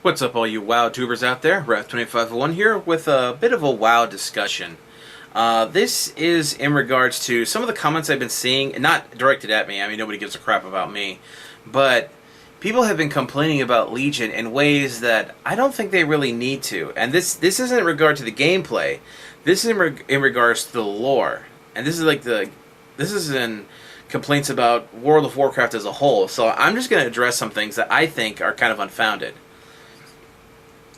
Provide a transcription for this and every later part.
What's up, all you WoW tubers out there? Wrath2501 here with a bit of a WoW discussion. This is in regards to some of the comments I've been seeing, not directed at me, I mean nobody gives a crap about me, but people have been complaining about Legion in ways that I don't think they really need to. And this isn't in regard to the gameplay, this is in regards to the lore. And this is in complaints about World of Warcraft as a whole, so I'm just going to address some things that I think are kind of unfounded.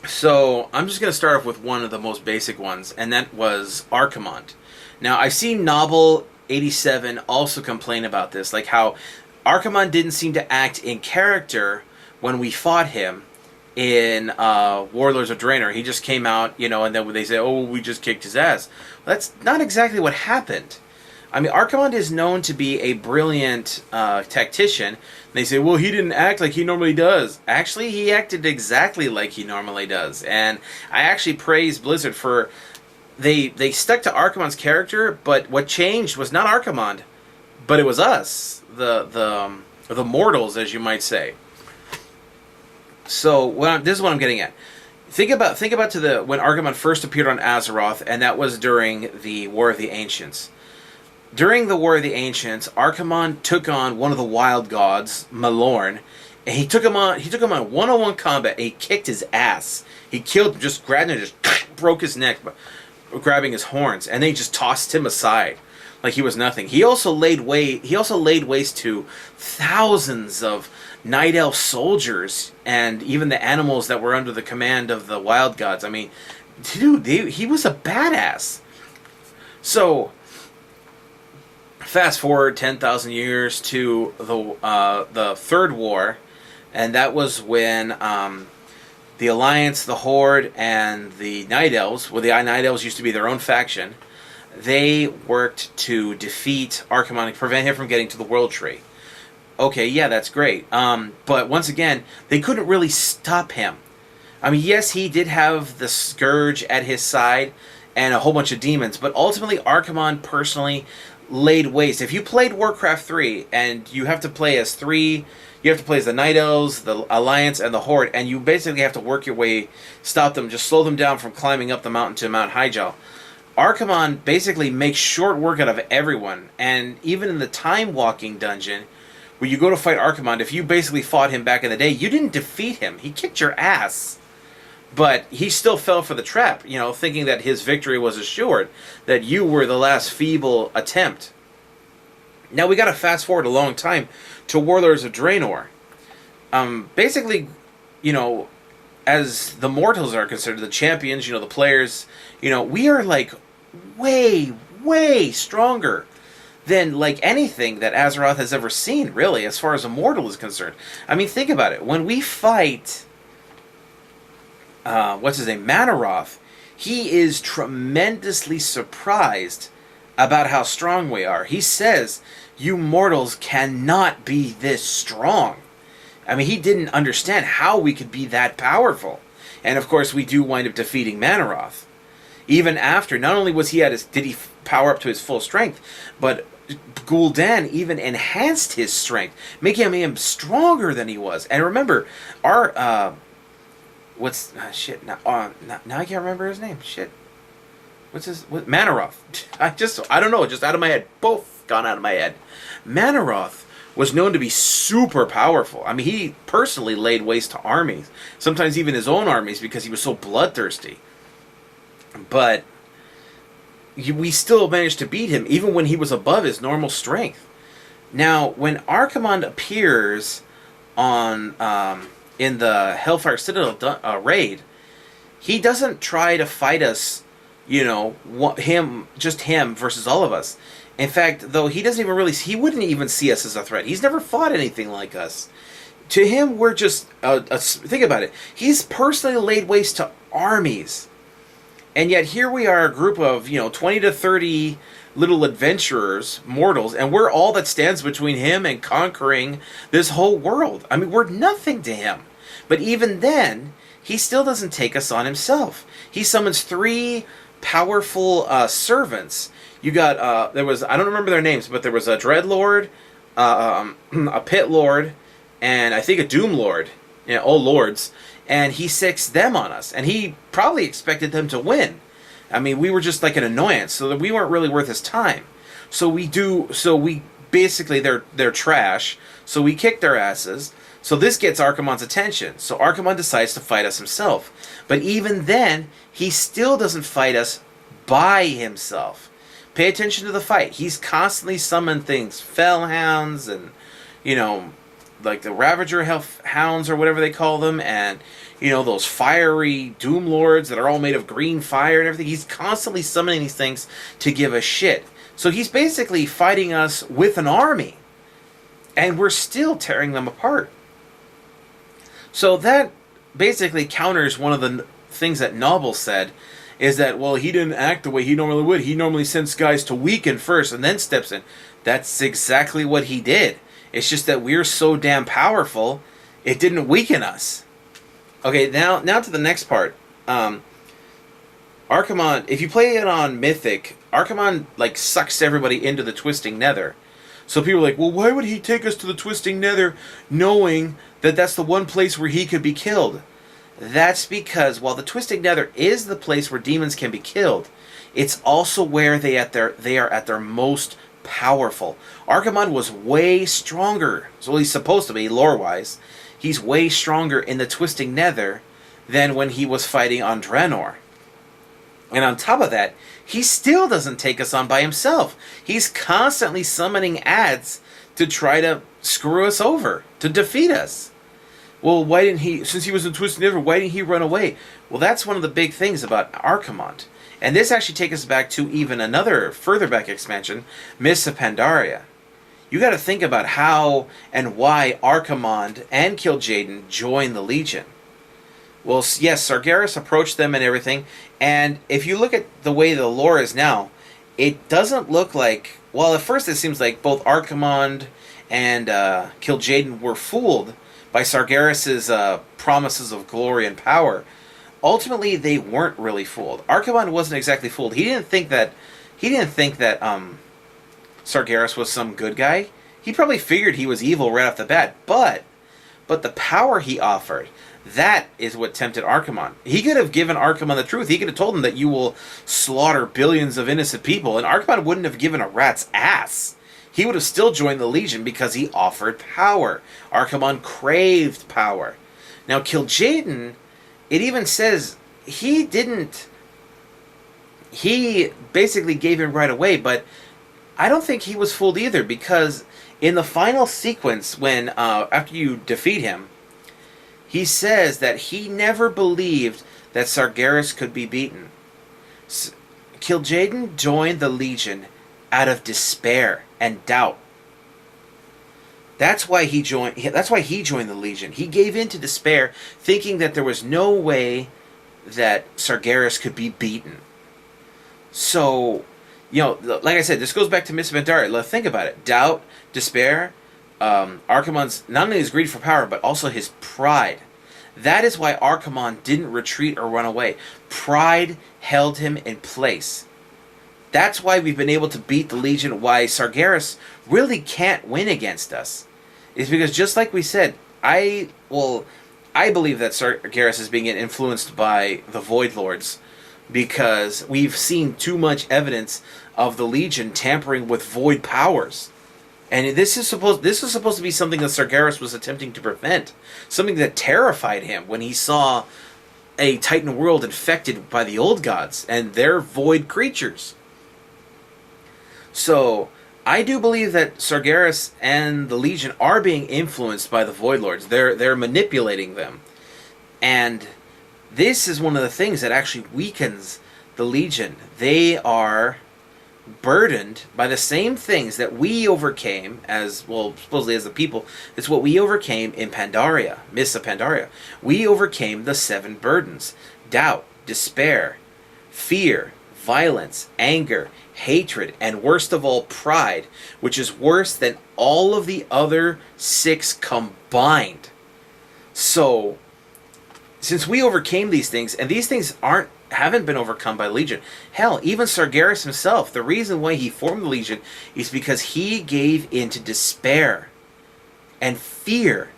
So, I'm just going to start off with one of the most basic ones, and that was Archimonde. Now, I've seen Novel87 also complain about this, like how Archimonde didn't seem to act in character when we fought him in Warlords of Draenor. He just came out, you know, and then they say, oh, we just kicked his ass. Well, that's not exactly what happened. I mean, Archimonde is known to be a brilliant tactician. They say, well, he didn't act like he normally does. Actually, he acted exactly like he normally does. And I actually praise Blizzard for... They stuck to Archimonde's character, but what changed was not Archimonde, but it was us. The mortals, as you might say. So, this is what I'm getting at. Think about when Archimonde first appeared on Azeroth, and that was during the War of the Ancients. During the War of the Ancients, Archimonde took on one of the wild gods, Malorn, and he took him on one-on-one combat, and he kicked his ass. He killed him, just grabbed him and just broke his neck, grabbing his horns, and then he just tossed him aside like he was nothing. He also laid waste to thousands of Night Elf soldiers and even the animals that were under the command of the wild gods. I mean, dude, he was a badass. So, fast forward 10,000 years to the Third War, and that was when the Alliance, the Horde, and the Night Elves, well, the Night Elves used to be their own faction, they worked to defeat Archimonde and prevent him from getting to the World Tree. Okay, yeah, that's great. But once again, they couldn't really stop him. I mean, yes, he did have the Scourge at his side and a whole bunch of demons, but ultimately Archimonde personally laid waste. If you played Warcraft 3 and you have to play as the Night Elves, the Alliance, and the Horde, and you basically have to work your way, stop them, just slow them down from climbing up the mountain to Mount Hyjal. Archimonde basically makes short work out of everyone, and even in the Time Walking dungeon, where you go to fight Archimonde, if you basically fought him back in the day, you didn't defeat him. He kicked your ass. But he still fell for the trap, you know, thinking that his victory was assured, that you were the last feeble attempt. Now we got to fast forward a long time to Warlords of Draenor. Basically, you know, as the mortals are considered, the champions, you know, the players, you know, we are like way, way stronger than like anything that Azeroth has ever seen, really, as far as a mortal is concerned. I mean, think about it. When we fight... what's his name? Manaroth, he is tremendously surprised about how strong we are. He says, you mortals cannot be this strong. I mean, he didn't understand how we could be that powerful. And of course, we do wind up defeating Manaroth. Even after, not only was he did he power up to his full strength, but Gul'dan even enhanced his strength, making him stronger than he was. And remember, our, shit, now I can't remember his name. Shit. Manaroth. I don't know, just out of my head. Both gone out of my head. Manaroth was known to be super powerful. I mean, he personally laid waste to armies. Sometimes even his own armies because he was so bloodthirsty. But we still managed to beat him even when he was above his normal strength. Now, when Archimonde appears on... in the Hellfire Citadel raid, he doesn't try to fight us, you know, just him versus all of us. In fact, though, he wouldn't even see us as a threat. He's never fought anything like us. To him, we're just, think about it, he's personally laid waste to armies. And yet here we are, a group of, you know, 20 to 30 little adventurers, mortals, and we're all that stands between him and conquering this whole world. I mean, we're nothing to him. But even then, he still doesn't take us on himself. He summons 3 powerful servants. You got, I don't remember their names, but there was a Dreadlord, a Pit Lord, and I think a Doom Lord. old lords, and he sixed them on us, and he probably expected them to win. I mean, we were just like an annoyance, so that we weren't really worth his time. So we basically they're trash. So we kicked their asses. So this gets Archimonde's attention. So Archimonde decides to fight us himself. But even then, he still doesn't fight us by himself. Pay attention to the fight. He's constantly summoned things, fellhounds, and like the Ravager hounds or whatever they call them, and those fiery Doom Lords that are all made of green fire and everything. He's constantly summoning these things to give a shit. So he's basically fighting us with an army, and we're still tearing them apart. So that basically counters one of the things that Noble said, is that, well, he didn't act the way he normally would. He normally sends guys to weaken first and then steps in. That's exactly what he did. It's just that we're so damn powerful, it didn't weaken us. Okay, now to the next part. Archimonde, if you play it on Mythic, Archimonde like sucks everybody into the Twisting Nether. So people are like, well, why would he take us to the Twisting Nether knowing that that's the one place where he could be killed? That's because while the Twisting Nether is the place where demons can be killed, it's also where they are at their most powerful. Archimonde was way stronger, so he's supposed to be, lore-wise. He's way stronger in the Twisting Nether than when he was fighting on Draenor. And on top of that, he still doesn't take us on by himself. He's constantly summoning ads to try to screw us over, to defeat us. Well, why didn't he, since he was in Twisted Nether, why didn't he run away? Well, that's one of the big things about Archimonde. And this actually takes us back to even another further back expansion, Mists of Pandaria. You got to think about how and why Archimonde and Kil'jaeden joined the Legion. Well, yes, Sargeras approached them and everything, and if you look at the way the lore is now, it doesn't look like, well, at first it seems like both Archimonde and Kil'jaeden were fooled by Sargeras' promises of glory and power. Ultimately, they weren't really fooled. Archimonde wasn't exactly fooled. He didn't think that Sargeras was some good guy. He probably figured he was evil right off the bat, but the power he offered, that is what tempted Archimonde. He could have given Archimonde the truth. He could have told him that you will slaughter billions of innocent people, and Archimonde wouldn't have given a rat's ass. He would have still joined the Legion because he offered power. Archimonde craved power. Now, Kil'jaeden, it even says he didn't. He basically gave in right away, but I don't think he was fooled either, because in the final sequence, when after you defeat him, he says that he never believed that Sargeras could be beaten. Kil'jaeden joined the Legion out of despair and doubt. That's why he joined the Legion. He gave in to despair, thinking that there was no way that Sargeras could be beaten. So, like I said, this goes back to Mists of Pandaria. Think about it. Doubt, despair, Archimonde's not only his greed for power, but also his pride. That is why Archimonde didn't retreat or run away. Pride held him in place. That's why we've been able to beat the Legion, why Sargeras really can't win against us. It's because, just like we said, I believe that Sargeras is being influenced by the Void Lords, because we've seen too much evidence of the Legion tampering with void powers. And this was supposed to be something that Sargeras was attempting to prevent. Something that terrified him when he saw a Titan world infected by the old gods and their void creatures. So, I do believe that Sargeras and the Legion are being influenced by the Void Lords. They're manipulating them. And this is one of the things that actually weakens the Legion. They are burdened by the same things that we overcame as, well, supposedly as the people. It's what we overcame in Pandaria, Mists of Pandaria. We overcame the 7 burdens: doubt, despair, fear, violence, anger, hatred, and worst of all, pride, which is worse than all of the other 6 combined. So, since we overcame these things, and these things haven't been overcome by Legion. Hell, even Sargeras himself, the reason why he formed the Legion is because he gave in to despair and fear.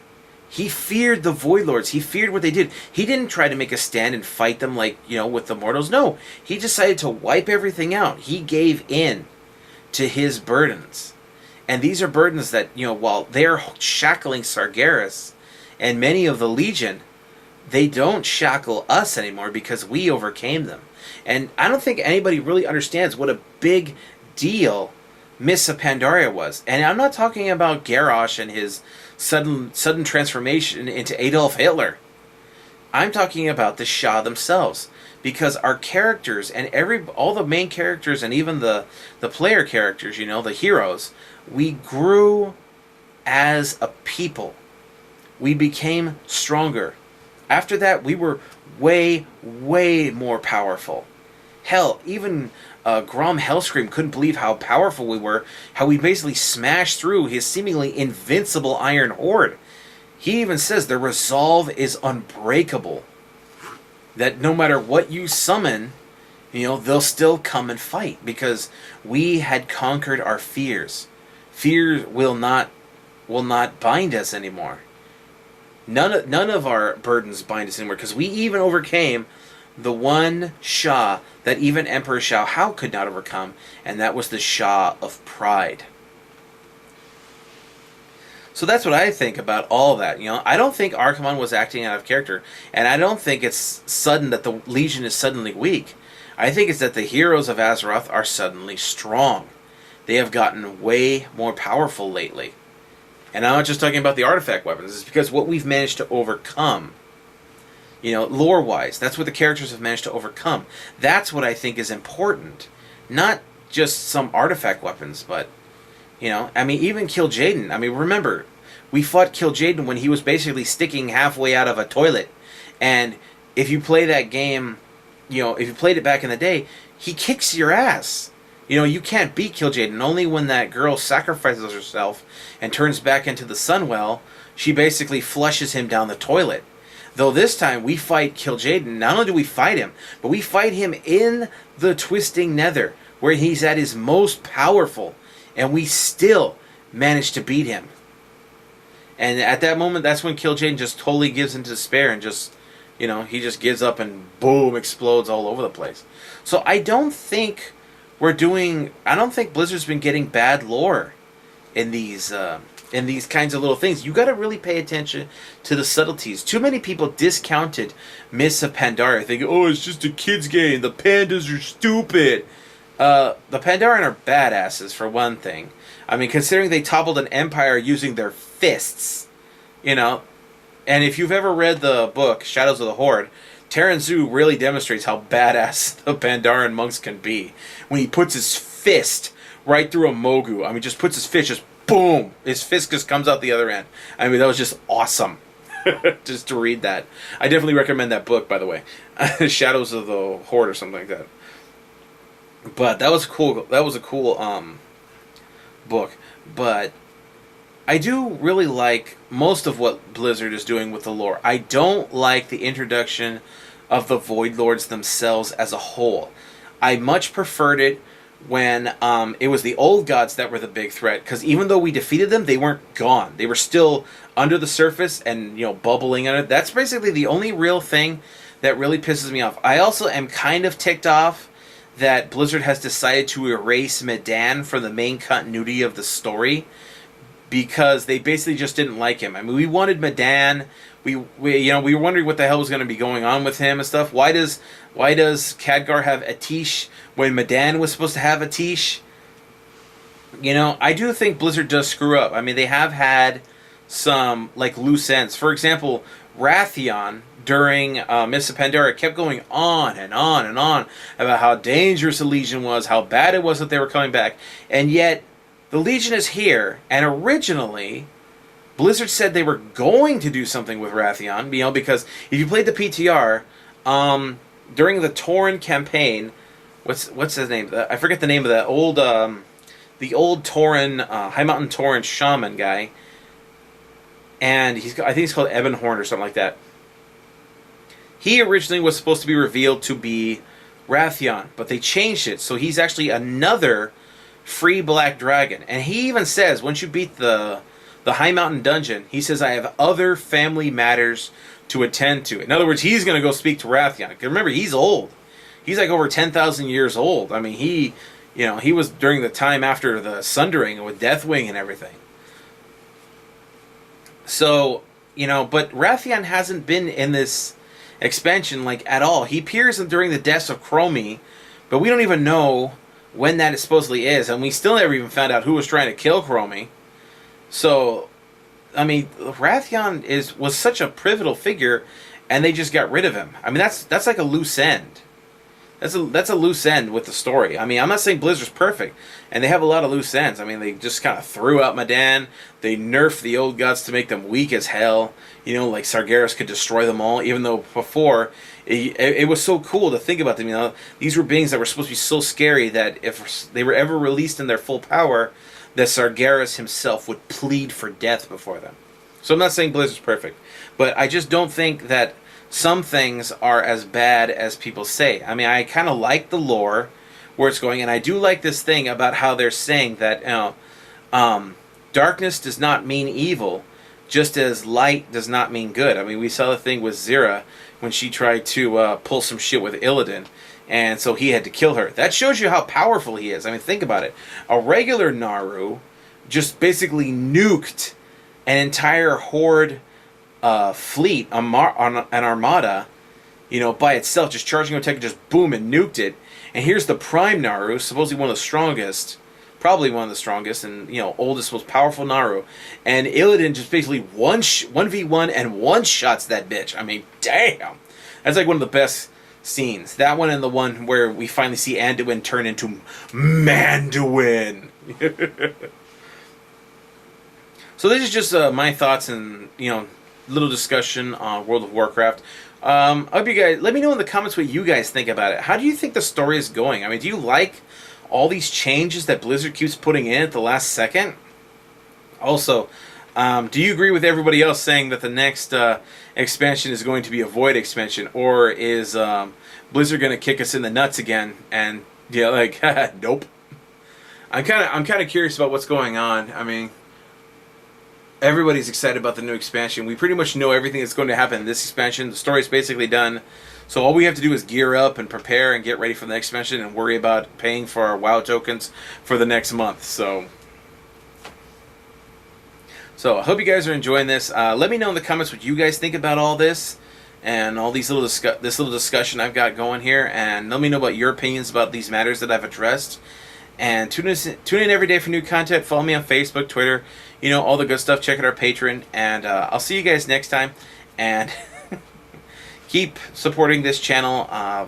He feared the Void Lords. He feared what they did. He didn't try to make a stand and fight them like, with the mortals. No, he decided to wipe everything out. He gave in to his burdens. And these are burdens that, while they're shackling Sargeras and many of the Legion, they don't shackle us anymore because we overcame them. And I don't think anybody really understands what a big deal Miss Pandaria was. And I'm not talking about Garrosh and his sudden transformation into Adolf Hitler. I'm talking about the Shah themselves. Because our characters and all the main characters and even the player characters, the heroes, we grew as a people. We became stronger. After that, we were way, way more powerful. Hell, even Grom Hellscream couldn't believe how powerful we were, how we basically smashed through his seemingly invincible Iron Horde. He even says their resolve is unbreakable. That no matter what you summon, they'll still come and fight because we had conquered our fears. Fear will not bind us anymore. None of our burdens bind us anymore because we even overcame the one Shah that even Emperor Shao Hao could not overcome, and that was the Shah of Pride. So that's what I think about all that. I don't think Archimonde was acting out of character, and I don't think it's sudden that the Legion is suddenly weak. I think it's that the heroes of Azeroth are suddenly strong. They have gotten way more powerful lately. And I'm not just talking about the artifact weapons. It's because what we've managed to overcome, lore-wise, that's what the characters have managed to overcome. That's what I think is important. Not just some artifact weapons, but even Kil'jaeden. Remember, we fought Kil'jaeden when he was basically sticking halfway out of a toilet. And if you play that game, if you played it back in the day, he kicks your ass. You can't beat Kil'jaeden. Only when that girl sacrifices herself and turns back into the Sunwell, she basically flushes him down the toilet. Though this time we fight Kil'jaeden, not only do we fight him, but we fight him in the Twisting Nether, where he's at his most powerful. And we still managed to beat him. And at that moment, that's when Kil'jaeden just totally gives into despair and just, he just gives up and boom, explodes all over the place. So I don't think Blizzard's been getting bad lore in these kinds of little things. You got to really pay attention to the subtleties. Too many people discounted Mists of Pandaria, thinking, oh, it's just a kid's game. The pandas are stupid. The Pandaren are badasses, for one thing. Considering they toppled an empire using their fists, And if you've ever read the book, Shadows of the Horde, Terran Zu really demonstrates how badass the Pandaren monks can be. When he puts his fist right through a Mogu. Just puts his fist, just boom! His fist just comes out the other end. That was just awesome. Just to read that. I definitely recommend that book, by the way. Shadows of the Horde or something like that. But that was cool. That was a cool book. But I do really like most of what Blizzard is doing with the lore. I don't like the introduction of the Void Lords themselves as a whole. I much preferred it when it was the old gods that were the big threat. Because even though we defeated them, they weren't gone. They were still under the surface and bubbling under it. That's basically the only real thing that really pisses me off. I also am kind of ticked off that Blizzard has decided to erase Medan from the main continuity of the story because they basically just didn't like him. We wanted Medan. We were wondering what the hell was going to be going on with him and stuff. Why does Khadgar have Atish when Medan was supposed to have Atish? I do think Blizzard does screw up. They have had some loose ends. For example, Wrathion during Mists of Pandaria kept going on and on and on about how dangerous the Legion was, how bad it was that they were coming back. And yet, the Legion is here, and originally, Blizzard said they were going to do something with Wrathion, because if you played the PTR, during the Tauren campaign, what's his name? I forget the name of that old Tauren, High Mountain Tauren shaman guy, and I think he's called Ebonhorn or something like that. He originally was supposed to be revealed to be Wrathion, but they changed it, so he's actually another free black dragon. And he even says, once you beat the the High Mountain Dungeon, he says, I have other family matters to attend to. In other words, he's going to go speak to Wrathion. Because remember, he's old. He's like over 10,000 years old. I mean, he was during the time after the Sundering with Deathwing and everything. So, but Wrathion hasn't been in this expansion, like, at all. He appears during the deaths of Chromie, but we don't even know when that supposedly is, and we still never even found out who was trying to kill Chromie. So, I mean, Wrathion was such a pivotal figure, and they just got rid of him. I mean, that's like a loose end. That's a loose end with the story. I mean, I'm not saying Blizzard's perfect, and they have a lot of loose ends. I mean, they just kind of threw out Madan. They nerfed the old gods to make them weak as hell. Like Sargeras could destroy them all, even though before it was so cool to think about them. These were beings that were supposed to be so scary that if they were ever released in their full power, that Sargeras himself would plead for death before them. So I'm not saying Blizzard's perfect, but I just don't think that some things are as bad as people say. I mean, I kind of like the lore where it's going, and I do like this thing about how they're saying that darkness does not mean evil, just as light does not mean good. I mean, we saw the thing with Zira when she tried to pull some shit with Illidan, and so he had to kill her. That shows you how powerful he is. I mean, think about it. A regular Naru just basically nuked an entire horde fleet, an armada, by itself, just charging attack and just boom and nuked it. And here's the Prime Naru, supposedly one of the strongest, probably one of the strongest and oldest, most powerful Naru. And Illidan just basically 1v1 and one-shots that bitch. I mean, damn. That's like one of the best scenes. That one and the one where we finally see Anduin turn into Manduin. So this is just my thoughts and, little discussion on World of Warcraft. I hope you guys, let me know in the comments what you guys think about it. How do you think the story is going? I mean, do you like all these changes that Blizzard keeps putting in at the last second? Also, do you agree with everybody else saying that the next expansion is going to be a Void expansion, or is Blizzard going to kick us in the nuts again? And nope. I'm kind of curious about what's going on. I mean, everybody's excited about the new expansion. We pretty much know everything that's going to happen in this expansion. The story's basically done. So all we have to do is gear up and prepare and get ready for the next expansion and worry about paying for our WoW tokens for the next month. So I hope you guys are enjoying this. Let me know in the comments what you guys think about all this and all these this little discussion I've got going here. And let me know about your opinions about these matters that I've addressed. And tune in every day for new content. Follow me on Facebook, Twitter, all the good stuff. Check out our Patreon. And I'll see you guys next time. And keep supporting this channel. I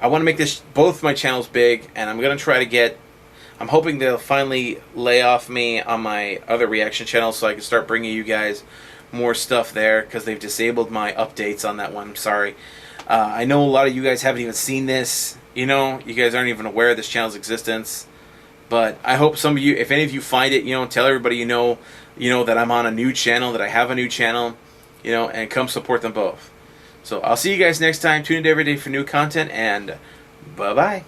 want to make both my channels big. And I'm going to try to I'm hoping they'll finally lay off me on my other reaction channel so I can start bringing you guys more stuff there. Because they've disabled my updates on that one. I'm sorry. I know a lot of you guys haven't even seen this. You guys aren't even aware of this channel's existence. But I hope some of you, if any of you find it, tell everybody that I'm on a new channel, that I have a new channel, and come support them both. So I'll see you guys next time. Tune in every day for new content, and bye-bye.